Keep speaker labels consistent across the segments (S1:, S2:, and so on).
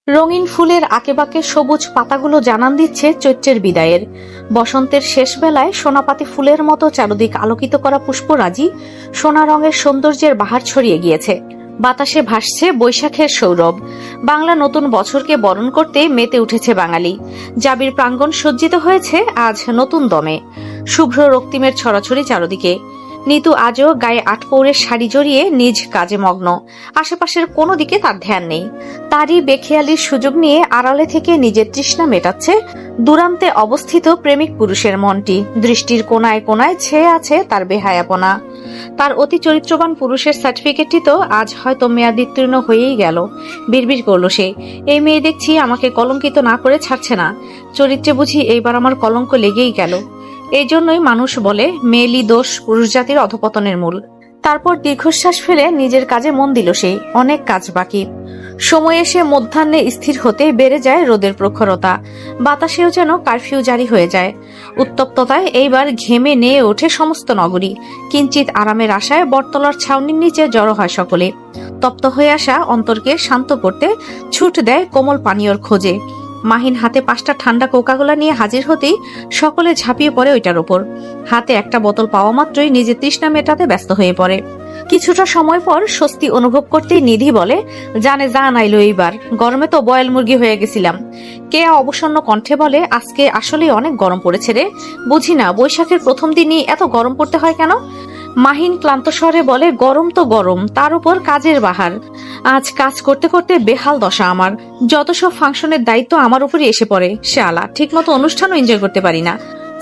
S1: রঙিন ফুলের আঁকেবাঁকে সবুজ পাতাগুলো জানান দিচ্ছে চৈত্রের বিদায়ের। বসন্তের শেষ বেলায় সোনাপাতি ফুলের মতো চারদিক আলোকিত করা পুষ্পরাজি সোনা রঙের সৌন্দর্যের বাহার ছড়িয়ে গিয়েছে। বাতাসে ভাসছে বৈশাখের সৌরভ। বাংলা নতুন বছরকে বরণ করতে মেতে উঠেছে বাঙালি। জাবির প্রাঙ্গণ সজ্জিত হয়েছে আজ নতুন দমে। শুভ্র রক্তিমের ছড়াছড়ি চারদিকে। নিতু আজও গায়ে আটপৌরের শাড়ি জড়িয়ে নিজ কাজে মগ্ন। আশেপাশের কোনো দিকে তার ধ্যান নেই। তারই বেখেয়ালির সুযোগ নিয়ে আড়ালে থেকে নিজের তৃষ্ণা মেটাচ্ছে দূরান্তে অবস্থিত প্রেমিক পুরুষের মনটি। দৃষ্টির কোনায় কোনায় ছেয়ে আছে তার বেহায়াপনা। তার অতি চরিত্রবান পুরুষের সার্টিফিকেটটি তো আজ হয়তো মেয়াদোত্তীর্ণ হয়েই গেল। বিড়বিড় করল সে, এই মেয়ে দেখছি আমাকে কলঙ্কিত না করে ছাড়ছে না। চরিত্রে বুঝি এইবার আমার কলঙ্ক লেগেই গেল। এই জন্যই মানুষ বলে মেয়েলি দোষ পুরুষ জাতির অধপতনের মূল। তারপর দীর্ঘশ্বাস ফেলে নিজের কাজে মন দিল সে। অনেক কাজ বাকি। সময় এসে মধ্যাহ্নে স্থির হতে বেড়ে যায় রোদের প্রখরতা। বাতাসেও যেন কারফিউ জারি হয়ে যায়। উত্তপ্ততায় এইবার ঘেমে নিয়ে ওঠে সমস্ত নগরী। কিঞ্চিত আরামের আশায় বটতলার ছাউনির নিচে জড়ো হয় সকলে। তপ্ত হয়ে আসা অন্তরকে শান্ত করতে ছুট দেয় কোমল পানীয়র খোঁজে। মাহিন হাতে 5টা ঠান্ডা কোকাকোলা নিয়ে হাজির হতেই সকলে ঝাঁপিয়ে পড়ে ওইটার উপর। হাতে একটা বোতল পাওয়া মাত্রই নিজের তৃষ্ণা মেটাতে ব্যস্ত হয়ে পড়ে। কিছুটা সময় পর স্বস্তি অনুভব করতেই নিধি বলে, জানে জান আইলো এইবার। গরমে তো বয়েল মুরগি হয়ে গেছিলাম। কেয়া অবসন্ন কণ্ঠে বলে, আজকে আসলে অনেক গরম পড়েছে রে। বুঝি না বৈশাখের প্রথম দিনই এত গরম পড়তে হয় কেন? মাহিন ক্লান্ত স্বরে বলে, গরম তো গরম, তার উপর কাজের বাহার। আজ কাজ করতে করতে বেহাল দশা আমার। যত সব ফাংশনের দায়িত্ব আমার উপরই এসে পড়ে। শালা ঠিক মতো অনুষ্ঠানও এনজয় করতে পারি না।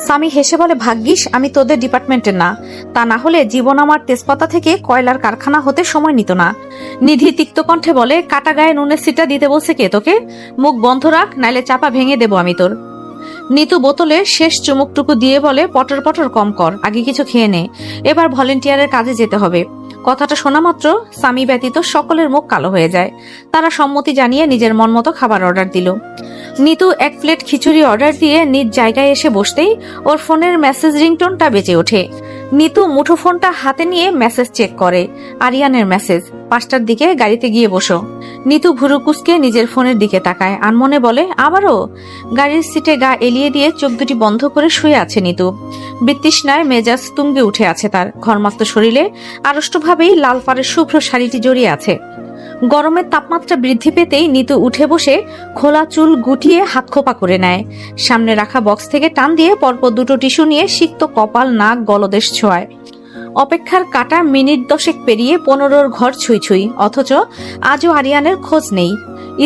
S1: স্বামী হেসে বলে, ভাগ্যিস আমি তোদের ডিপার্টমেন্টের না, তা না হলে জীবন আমার তেজপাতা থেকে কয়লার কারখানা হতে সময় নিত না। নিধি তিক্ত কণ্ঠে বলে, কাটা গায়ে নুনের সিটা দিতে বলছে কে তোকে? মুখ বন্ধ রাখ, নাইলে চাপা ভেঙে দেবো আমি তোর। নিতু বোতলে শেষ চুমুকটুকু দিয়ে বলে, পটর পটর কম কর, আগে কিছু খেয়ে নে, এবার ভলেন্টিয়ারের কাজে যেতে হবে। কথাটা শোনা মাত্র স্বামী ব্যতীত সকলের মুখ কালো হয়ে যায়। তারা সম্মতি জানিয়ে নিজের মন মতো খাবার অর্ডার দিল। নিতু 1 প্লেট খিচুড়ি অর্ডার দিয়ে নিজ জায়গায় এসে বসতেই ওর ফোনের মেসেজ রিংটোনটা বেজে ওঠে। নিতু মুঠো ফোনটা হাতে নিয়ে মেসেজ চেক করে। আরিয়ানের মেসেজ, 5টার দিকে গাড়িতে গিয়ে বসো। নিতু ভুরু কুঁচকে নিজের ফোনের দিকে তাকায়, আনমনে বলে, আবারও? গাড়ির সিটে গা এলিয়ে দিয়ে চোখ দুটি বন্ধ করে শুয়ে আছে নিতু। বৃত্তৃষ্ণায় মেজাজ তুঙ্গে উঠে আছে তার। ঘর্মাক্ত শরীরে আড়ষ্টভাবেই লাল পাড়ের শুভ্র শাড়িটি জড়িয়ে আছে। গরমের তাপমাত্রা বৃদ্ধি পেতেই নিতু উঠে বসে খোলা চুল গুটিয়ে হাত খোপা করে নেয়। সামনে রাখা বক্স থেকে টান দিয়ে পরপর 2টো টিস্যু নিয়ে সিক্ত কপাল নাক গলদেশ ছোঁয়ায়। অপেক্ষার কাটা মিনিট 10 পেরিয়ে 15-র ঘর ছুঁই ছুঁই, অথচ আজও আরিয়ানের খোঁজ নেই।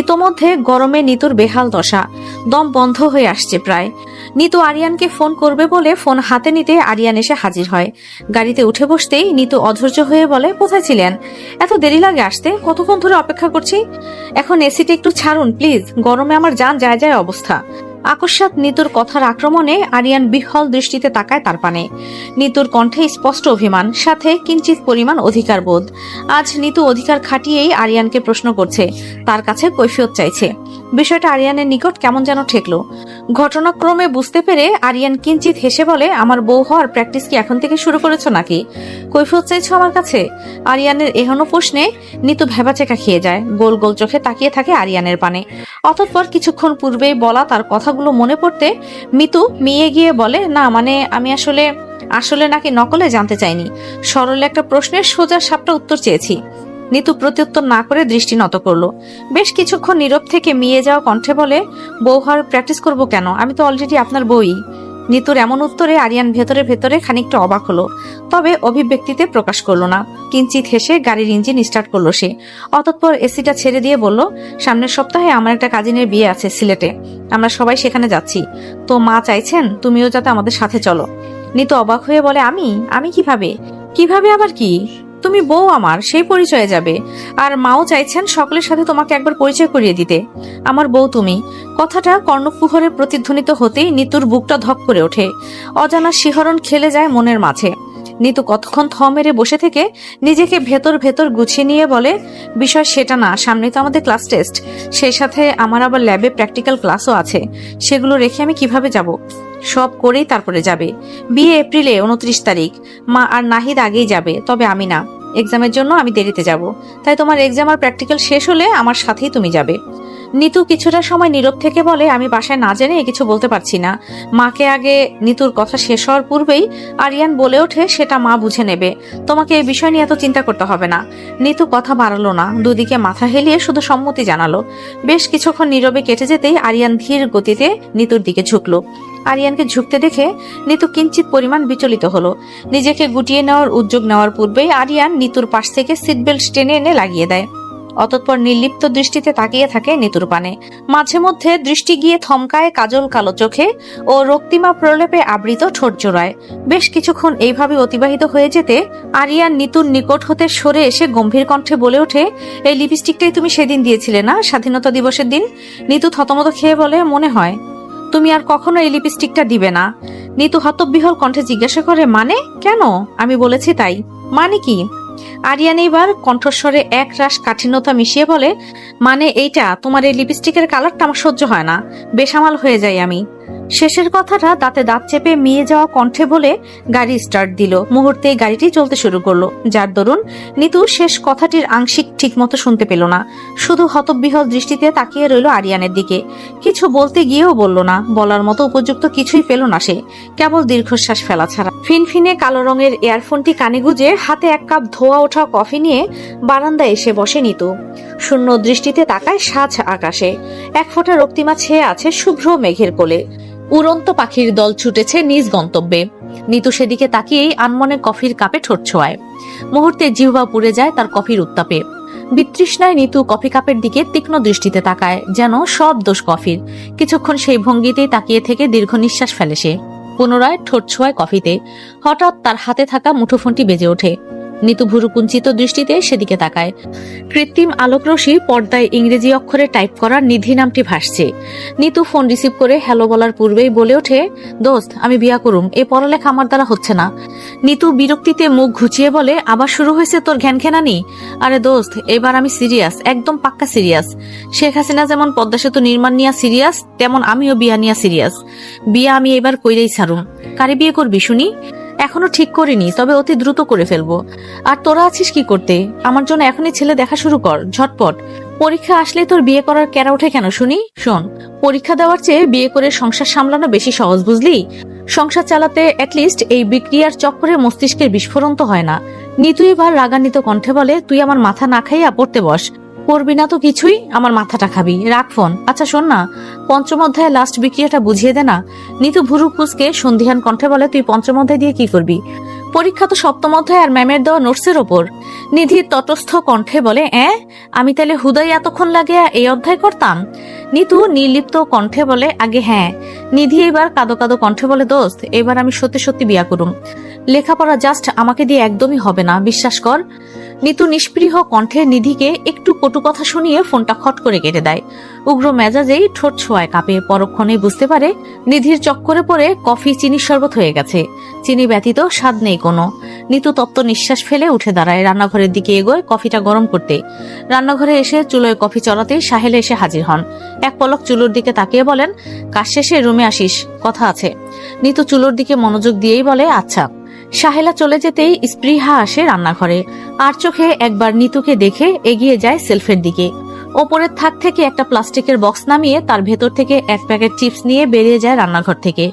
S1: ইতোমধ্যে গরমে নিতুর বেহাল দশা। দম বন্ধ হয়ে আসছে প্রায়। নিতু আরিয়ানকে ফোন করবে বলে ফোন হাতে নিতে আরিয়ান এসে হাজির হয়। গাড়িতে উঠে বসতেই নিতু অধৈর্য হয়ে বলে, কোথায় ছিলেন? এত দেরি লাগে আসতে? কতক্ষণ ধরে অপেক্ষা করছি। এখন এসিটা একটু ছাড়ুন প্লিজ, গরমে আমার জান যায় যায় অবস্থা। আকস্মাৎ নিতুর কথার আক্রমণে আরিয়ান বিহ্বল দৃষ্টিতে তাকায় তার পানে। নিতুর কণ্ঠে স্পষ্ট অভিমান, সাথে কিঞ্চিত পরিমাণ অধিকার বোধ। আজ নিতু অধিকার খাটিয়েই আরিয়ানকে প্রশ্ন করছে, তার কাছে কৈফিয়ত চাইছে। বিষয়টা আরিয়ানের নিকট কেমন যেন ঠেকলো। ঘটনাক্রমে বুঝতে পেরে আরিয়ান কিঞ্চিত হেসে বলে, আমার বউ হওয়ার প্র্যাকটিস কি এখন থেকে শুরু করেছো নাকি? কৈফিয়ত চাইছো আমার কাছে? আরিয়ানের এহেন প্রশ্নে নিতু ভেবাচেকা খেয়ে যায়। গোল গোল চোখে তাকিয়ে থাকে আরিয়ানের পানে। অতঃপর কিছুক্ষণ পূর্বেই বলা তার কথাগুলো মনে পড়তে মিতু মিয়ে গিয়ে বলে, না মানে আমি আসলে নাকি নকলে জানতে চাইনি। সরল একটা প্রশ্নের সোজা সাপটা উত্তর চেয়েছি। নিতু প্রত্যুত্তর না করে দৃষ্টি নত করলো। বেশ কিছুক্ষণ নীরব থেকে মিয়ে যাওয়া কণ্ঠে বলে, বউ হওয়ার প্র্যাকটিস করবো কেন? আমি তো অলরেডি আপনার বউই। নিতুর এমন উত্তরে আরিয়ান ভেতরে ভেতরে খানিকটা অবাক হলো, তবে অভিব্যক্তিতে প্রকাশ করলো না। কিঞ্চিত হেসে গাড়ির ইঞ্জিন স্টার্ট করলো সে। অতঃপর এসিটা ছেড়ে দিয়ে বলল, সামনের সপ্তাহে আমার একটা কাজিনের বিয়ে আছে সিলেটে, আমরা সবাই সেখানে যাচ্ছি। তো মা চাইছেন তুমিও যাতে আমাদের সাথে চলো। নিতু অবাক হয়ে বলে, আমি কিভাবে আবার কি? তুমি বউ আমার, সেই পরিচয়ে যাবে। আর মাও চাইছেন সকলের সাথে তোমাকে একবার পরিচয় করিয়ে দিতে। আমার বউ তুমি। কথাটা কর্ণকুহরে প্রতিধ্বনিত হতেই নিতুর বুকটা ধক করে ওঠে। অজানা শিহরণ খেলে যায় মনের মাঝে। নিতু কতক্ষণ থ মেরে বসে থেকে নিজেকে ভেতর ভেতর গুছিয়ে নিয়ে বলে, বিষয় সেটা না, সামনে তো আমাদের ক্লাস টেস্ট, সেই সাথে আমার আবার ল্যাবে প্র্যাকটিক্যাল ক্লাসও আছে। সেগুলো রেখে আমি কিভাবে যাব? সব করেই তারপরে যাবে। বিয়ে এপ্রিলে 29 তারিখ। মা আর নাহিদ আগেই যাবে, তবে আমি না। এক্সামের জন্য আমি দেরিতে যাব, তাই তোমার এক্সাম আর প্র্যাকটিক্যাল শেষ হলে আমার সাথেই তুমি যাবে। নিতু কিছুটা সময় নীরব থেকে বলে, আমি বাসায় না জেনে কিছু বলতে পারছি না। মাকে আগে। নিতুর কথা শেষ হওয়ার পূর্বেই আরিয়ান বলে ওঠে, সেটা মা বুঝে নেবে, তোমাকে এই বিষয় নিয়ে এত চিন্তা করতে হবে না। নিতু কথা বাড়ালো না, দুদিকে মাথা হেলিয়ে শুধু সম্মতি জানালো। বেশ কিছুক্ষণ নীরবে কেটে যেতেই আরিয়ান ধীর গতিতে নিতুর দিকে ঝুঁকলো। আরিয়ানকে ঝুঁকতে দেখে নিতু কিঞ্চিত পরিমাণ বিচলিত হলো। নিজেকে গুটিয়ে নেওয়ার উদ্যোগ নেওয়ার পূর্বেই আরিয়ান নিতুর পাশ থেকে সিট বেল্ট টেনে এনে লাগিয়ে দেয়। অতঃপর নির্লিপ্ত দৃষ্টিতে তাকিয়ে থাকে নিতুর পানে। মাঝে মধ্যে দৃষ্টি গিয়ে থমকায় কাজল কালো চোখে ও রক্তিমা প্রলেপে আবৃত ঠোঁট জোড়ায়। বেশ কিছুক্ষণ এইভাবে অতিবাহিত হয়ে যেতে আরিয়ান নিতুর নিকট হতে সরে এসে গম্ভীর কণ্ঠে বলে ওঠে, এই লিপস্টিকটাই তুমি সেদিন দিয়েছিলে না, স্বাধীনতা দিবসের দিন? নিতু থতমত খেয়ে বলে, মনে হয়। তুমি আর কখনো এই লিপস্টিকটা দিবে না? নিতু হতবিহ্বল কণ্ঠে জিজ্ঞাসা করে, মানে? কেন? আমি বলেছি তাই। মানে কি? আরিয়ান এবার কণ্ঠস্বরে এক রাশ কাঠিন্যতা মিশিয়ে বলে, মানে এইটা, তোমার এই লিপস্টিকের কালারটা আমার সহ্য হয় না, বেসামাল হয়ে যাই আমি। শেষের কথাটা দাঁতে দাঁত চেপে মিয়ে যাওয়া কণ্ঠে বলে গাড়ি স্টার্ট দিল। মুহূর্তেই গাড়িটি চলতে শুরু করলো, যার দরুন নিতু শেষ কথাটির আংশিক ঠিকমতো শুনতে পেল না। শুধু হতবিহ্বল দৃষ্টিতে তাকিয়ে রইল আরিয়ানের দিকে। কিছু বলতে গিয়েও বলল না, বলার মতো উপযুক্ত কিছুই পেল না সে, কেবল দীর্ঘশ্বাস ফেলা ছাড়া। ফিনফিনে কালো রঙের ইয়ারফোনটি কানে গুজে হাতে এক কাপ ধোয়া ওঠা কফি নিয়ে বারান্দায় এসে বসে নিতু। শূন্য দৃষ্টিতে তাকায় সাজ আকাশে, এক ফোঁটা রক্তিমা ছেয়ে আছে শুভ্র মেঘের কোলে। উড়ন্ত পাখির দল ছুটেছে নিজ গন্তব্যে। নিতু সেদিকে তাকিয়েই আনমনে কফির কাপে ঠোঁট ছোঁয়ায়। মুহূর্তে জিহ্বা পুড়ে যায় তার কফির উত্তাপে। বিতৃষ্ণায় নিতু কফি কাপের দিকে তীক্ষ্ণ দৃষ্টিতে তাকায়, যেন সব দোষ কফির। কিছুক্ষণ সেই ভঙ্গিতেই তাকিয়ে থেকে দীর্ঘ নিঃশ্বাস ফেলে সে। পুনরায় ঠোঁট ছোঁয়ায় কফিতে। হঠাৎ তার হাতে থাকা মুঠোফোনটি বেজে ওঠে। নিতু ভুরু কুঞ্চিত দৃষ্টিতে সেদিকে তাকায়। কৃত্রিম আলোকরশ্মি পর্দায় ইংরেজি অক্ষরে টাইপ করার নিধি নামটি ভাসছে। নিতু ফোন রিসিভ করে হ্যালো বলার পূর্বেই বলে ওঠে, দোস্ত, আমি বিয়া করুম, এ পড়ালেখা আমার দ্বারা হচ্ছে না। নিতু বিরক্তিতে মুখ ঘুচিয়ে বলে, আবার শুরু হয়েছে তোর ঘ্যানঘ্যানানি? আরে দোস্ত, এবার আমি সিরিয়াস, একদম পাক্কা সিরিয়াস। শেখ হাসিনা যেমন পদ্মা সেতু নির্মাণ নিয়ে সিরিয়াস, তেমন আমিও বিয়া নিয়ে সিরিয়াস। বিয়া আমি এবার কইরেই ছাড়ুম। কারে বিয়ে করবি শুনি? এখনো ঠিক করিনি, তবে অতি দ্রুত করে ফেলবো। আর তোরা আছিস কি করতে? আমার জন্য এখনই ছেলে দেখা শুরু কর, ঝটপট। পরীক্ষা আসলে তোর বিয়ে করার ক্যারা ওঠে কেন শুনি? শোন, পরীক্ষা দেওয়ার চেয়ে বিয়ে করে সংসার সামলানো বেশি সহজ, বুঝলি? সংসার চালাতে অ্যাটলিস্ট এই বিক্রিয়ার চক্করে মস্তিষ্কের বিস্ফোরণ তো হয় না। নিতু এবার রাগান্বিত কণ্ঠে বলে, তুই আমার মাথা না খাইয়া পড়তে বস। করবি না তো কিছুই, আমার মাথাটা খাবি। রাখ ফোন। আচ্ছা শোন না, পঞ্চম অধ্যায় লাস্ট বিক্রিয়াটা বুঝিয়ে দে না। নিতু ভুরু কুচকে সন্ধিহান কণ্ঠে বলে, তুই পঞ্চম অধ্যায় দিয়ে কি করবি? পরীক্ষা তো সপ্তম অধ্যায় আর ম্যামের দেওয়া নোটসের ওপর। নিধি তটস্থ কণ্ঠে বলে, আমি তাহলে হুদাই এতক্ষণ লাগে এই অধ্যায় করতাম? নিতু নির্লিপ্ত কণ্ঠে বলে, আগে হ্যাঁ। নিধি এবার কাদো কাদো কণ্ঠে বলে, দোস্ত, এবার আমি সত্যি সত্যি বিয়া করুম। লেখাপড়া জাস্ট আমাকে দিয়ে একদমই হবে না, বিশ্বাস কর। নিতু নিষ্পৃহ কণ্ঠে নিধিকে একটু কটু কথা শুনিয়ে ফোনটা খট করে কেটে দেয়। উগ্র মেজাজেই ঠোঁট ছোঁয়ায় কাঁপে। পরক্ষণেই বুঝতে পারে নিধির চক্করে পড়ে কফি চিনির শরবত হয়ে গেছে। চিনি ব্যতীত স্বাদ নেই কোনো। নিতু তপ্ত নিঃশ্বাস ফেলে উঠে দাঁড়ায়, রান্নাঘরের দিকে এগোয় কফিটা গরম করতে। রান্নাঘরে এসে চুলোয় কফি চড়াতেই সাহেল এসে হাজির হন। এক পলক চুলোর দিকে তাকিয়ে বলেন, কাজ শেষে রুমে আসিস, কথা আছে। নিতু চুলোর দিকে মনোযোগ দিয়েই বলে, আচ্ছা। সাহেলা চলে যেতেই স্পৃহা আসে রান্নাঘরে। আর চোখে একবার নিতুকে দেখে এগিয়ে যায় সেলফের দিকে। ওপরের থাক থেকে একটা প্লাস্টিকের বক্স নামিয়ে তার ভেতর থেকে এক প্যাকেট চিপস নিয়ে বেরিয়ে যায় রান্নাঘর থেকে।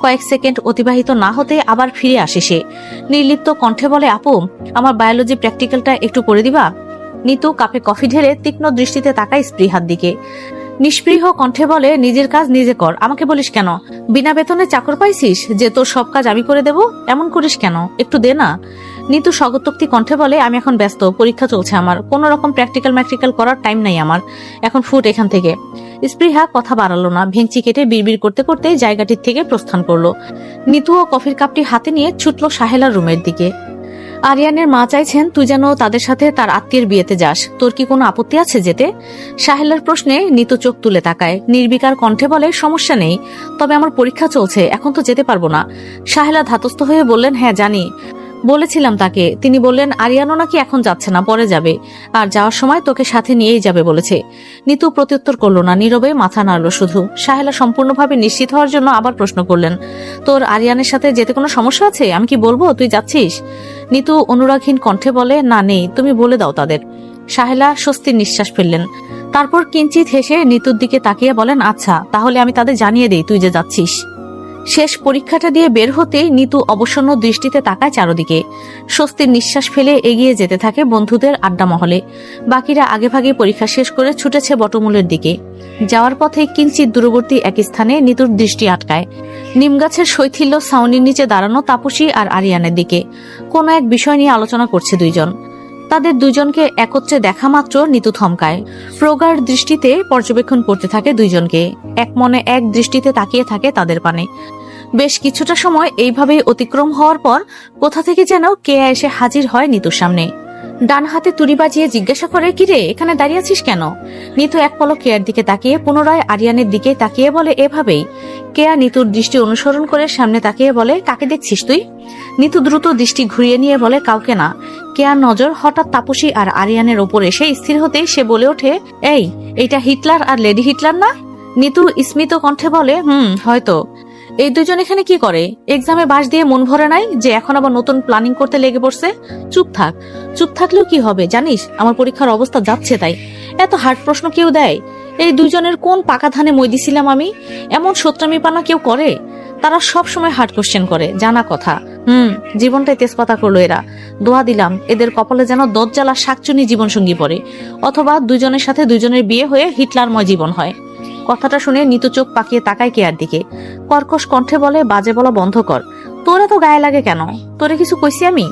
S1: কয়েক সেকেন্ড অতিবাহিত না হতে আবার ফিরে আসে সে। নির্লিপ্ত কণ্ঠে বলে, আপু, আমার বায়োলজি প্র্যাকটিক্যালটা একটু করে দিবা? নিতু কাপে কফি ঢেলে তীক্ষ্ণ দৃষ্টিতে তাকায় স্পৃহার দিকে। নিষ্পৃহ কণ্ঠে বলে, নিজের কাজ নিজে কর, আমাকে বলিস কেন? বিনা বেতনে চাকর পাইছিস যে তোর সব কাজ আমি করে দেব? এমন করিস কেন? একটু দে না। নিতু স্বগতোক্তি কণ্ঠে বলে, আমি এখন ব্যস্ত, পরীক্ষা চলছে আমার, কোন রকম প্র্যাকটিক্যাল করার টাইম নাই আমার, এখন ফুট এখান থেকে। স্পৃহা কথা বাড়ালো না, ভেঙচি কেটে বিড়বিড় করতে করতে জায়গাটির থেকে প্রস্থান করলো। নিতুও কফির কাপটি হাতে নিয়ে ছুটল সাহেলার রুমের দিকে। আরিয়ানের মা চাইছেন তুই যেন তাদের সাথে তার আত্মীয়ের বিয়েতে যাস, তোর কি কোনো আপত্তি আছে যেতে? সাহেলার প্রশ্নে নিতু চোখ তুলে তাকায়। নির্বিকার কণ্ঠে বলে, সমস্যা নেই, তবে আমার পরীক্ষা চলছে, এখন তো যেতে পারবো না। সাহেলা ধাতস্থ হয়ে বললেন, হ্যাঁ জানি, বলেছিলাম তাকে। তিনি বললেন আরিয়ানও নাকি এখন যাচ্ছে না, পরে যাবে, আর যাওয়ার সময় তোকে সাথে নিয়েই যাবে বলেছে। নিতু প্রত্যুত্তর করলো না, নীরবে মাথা নাড়ল শুধু। সাহেলা সম্পূর্ণভাবে নিশ্চিত হওয়ার জন্য আবার প্রশ্ন করলেন, তোর আরিয়ানের সাথে যেতে কোনো সমস্যা আছে? আমি কি বলবো তুই যাচ্ছিস? নিতু অনুরাগহীন কণ্ঠে বলে, না নেই, তুমি বলে দাও তাদের। সাহেলা স্বস্তির নিঃশ্বাস ফেললেন। তারপর কিঞ্চিত হেসে নিতুর দিকে তাকিয়ে বলেন, আচ্ছা তাহলে আমি তাদের জানিয়ে দেই তুই যে যাচ্ছিস। শেষ পরীক্ষাটা দিয়ে বের হতেই নিতু অবসন্ন দৃষ্টিতে তাকায় চারদিকে। স্বস্তির নিঃশ্বাস ফেলে এগিয়ে যেতে থাকে বন্ধুদের আড্ডা মহলে। বাকিরা আগেভাগে পরীক্ষা শেষ করে ছুটেছে বটমূলের দিকে। যাওয়ার পথে কিঞ্চিত দূরবর্তী এক স্থানে নিতুর দৃষ্টি আটকায়। নিমগাছের শৈথিল্য ছাউনির নিচে দাঁড়ানো তাপসী আর আরিয়ানের দিকে। কোনো এক বিষয় নিয়ে আলোচনা করছে দুইজন। তাদের দুজনকে একত্রে দেখা মাত্র নিতু থমকায়। প্রগাঢ় দৃষ্টিতে পর্যবেক্ষণ করতে থাকে দুইজনকে। এক মনে এক দৃষ্টিতে তাকিয়ে থাকে তাদের পানে। বেশ কিছুটা সময় এইভাবেই অতিক্রম হওয়ার পর কোথা থেকে যেন কেয়া এসে হাজির হয় নিতুর সামনে। ডান হাতে তুড়ি বাজিয়ে জিজ্ঞাসা করে, কিরে এখানে দাঁড়িয়ে আছিস কেন? নিতু এক পলক কেয়ার দিকে তাকিয়ে পুনরায় আরিয়ানের দিকে তাকিয়ে বলে, এভাবেই। কেয়া নিতুর দৃষ্টি অনুসরণ করে সামনে তাকিয়ে বলে, কাকে দেখছিস তুই? নিতু দ্রুত দৃষ্টি ঘুরিয়ে নিয়ে বলে, কাউকে না। কেয়ার নজর হঠাৎ তাপসী আর আরিয়ানের ওপর এসে স্থির হতেই সে বলে ওঠে, এই এইটা হিটলার আর লেডি হিটলার না? নিতু স্মিত কণ্ঠে বলে, হয়তো। এই দুজন এখানে কি করে? এক্সামে বাস দিয়ে মন ভরে নাই যে এখন আবার নতুন প্ল্যানিং করতে লেগে পড়ছে? চুপ থাক। চুপ থাকলেও কি হবে জানিস, আমার পরীক্ষার অবস্থা যাচ্ছে তাই। এত হার্ড প্রশ্ন কেউ দেয়? এই দুজনের কোন পাকা ধানে মই দিছিলাম আমি? এমন সত্রামি পানা কেউ করে? তারা সব সময় হার্ড কোশ্চেন করে, জানা কথা। জীবনটাই তেজপাতা করলো এরা। দোয়া দিলাম এদের কপালে যেন দজ্জালা শাকচুনি জীবনসঙ্গী পড়ে, অথবা দুজনের সাথে দুজনের বিয়ে হয়ে হিটলারময় জীবন হয়। কথাটা শুনে নিতু চোখ পাকিয়ে তাকায় কেয়ার দিকে। কর্কশ কণ্ঠে বলে, বাজে বলা বন্ধ কর। তোরা তো গায়ে লাগে কেন? তোরে কিছু কইছি আমি?